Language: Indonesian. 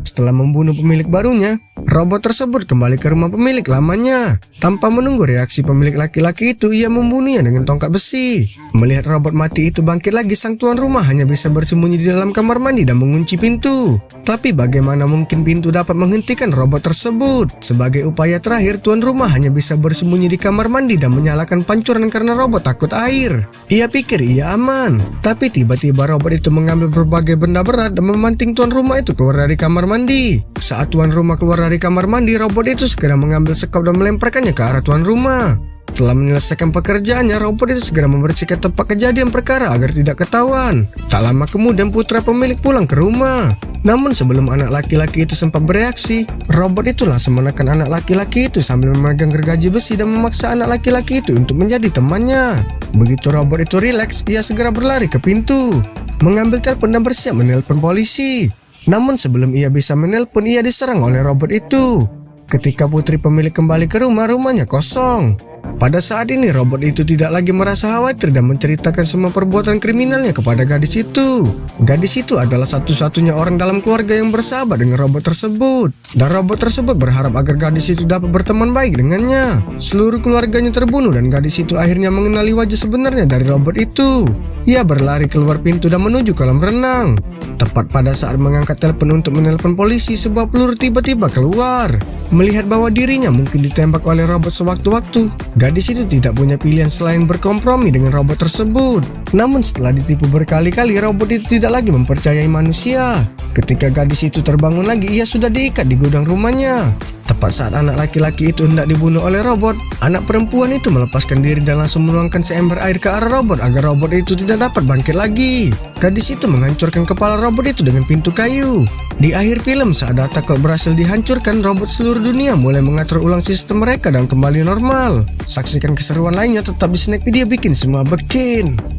Setelah membunuh pemilik barunya, robot tersebut kembali ke rumah pemilik lamanya. Tanpa menunggu reaksi pemilik laki-laki itu, ia membunuhnya dengan tongkat besi. Melihat robot mati itu bangkit lagi, sang tuan rumah hanya bisa bersembunyi di dalam kamar mandi dan mengunci pintu. Tapi bagaimana mungkin pintu dapat menghentikan robot tersebut? Sebagai upaya terakhir, tuan rumah hanya bisa bersembunyi di kamar mandi dan menyalakan pancuran karena robot takut air. Ia pikir ia aman, tapi tiba-tiba robot itu mengambil berbagai benda berat dan memanting tuan rumah itu keluar dari kamar mandi. Saat tuan rumah keluar dari kamar mandi, robot itu segera mengambil sekop dan melemparkannya ke arah tuan rumah. Setelah menyelesaikan pekerjaannya, robot itu segera membersihkan tempat kejadian perkara agar tidak ketahuan. Tak lama kemudian putra pemilik pulang ke rumah. Namun sebelum anak laki-laki itu sempat bereaksi, robot itu langsung menekan anak laki-laki itu sambil memegang gergaji besi dan memaksa anak laki-laki itu untuk menjadi temannya. Begitu robot itu rileks, ia segera berlari ke pintu, mengambil telepon dan bersiap menelpon polisi. Namun sebelum ia bisa menelpon, ia diserang oleh robot itu. Ketika putri pemilik kembali ke rumah, rumahnya kosong. Pada saat ini robot itu tidak lagi merasa khawatir dan menceritakan semua perbuatan kriminalnya kepada gadis itu. Gadis itu adalah satu-satunya orang dalam keluarga yang bersahabat dengan robot tersebut. Dan robot tersebut berharap agar gadis itu dapat berteman baik dengannya. Seluruh keluarganya terbunuh dan gadis itu akhirnya mengenali wajah sebenarnya dari robot itu. Ia berlari keluar pintu dan menuju kolam renang. Tepat pada saat mengangkat telepon untuk menelpon polisi, sebuah peluru tiba-tiba keluar. Melihat bahwa dirinya mungkin ditembak oleh robot sewaktu-waktu, gadis itu tidak punya pilihan selain berkompromi dengan robot tersebut. Namun setelah ditipu berkali-kali, robot itu tidak lagi mempercayai manusia. Ketika gadis itu terbangun lagi, ia sudah diikat di gudang rumahnya. Tepat saat anak laki-laki itu hendak dibunuh oleh robot, anak perempuan itu melepaskan diri dan langsung menuangkan seember air ke arah robot agar robot itu tidak dapat bangkit lagi. Gadis itu menghancurkan kepala robot itu dengan pintu kayu. Di akhir film, saat data cloud berhasil dihancurkan, robot seluruh dunia mulai mengatur ulang sistem mereka dan kembali normal. Saksikan keseruan lainnya tetap di Snack Video Bikin Semua Bikin.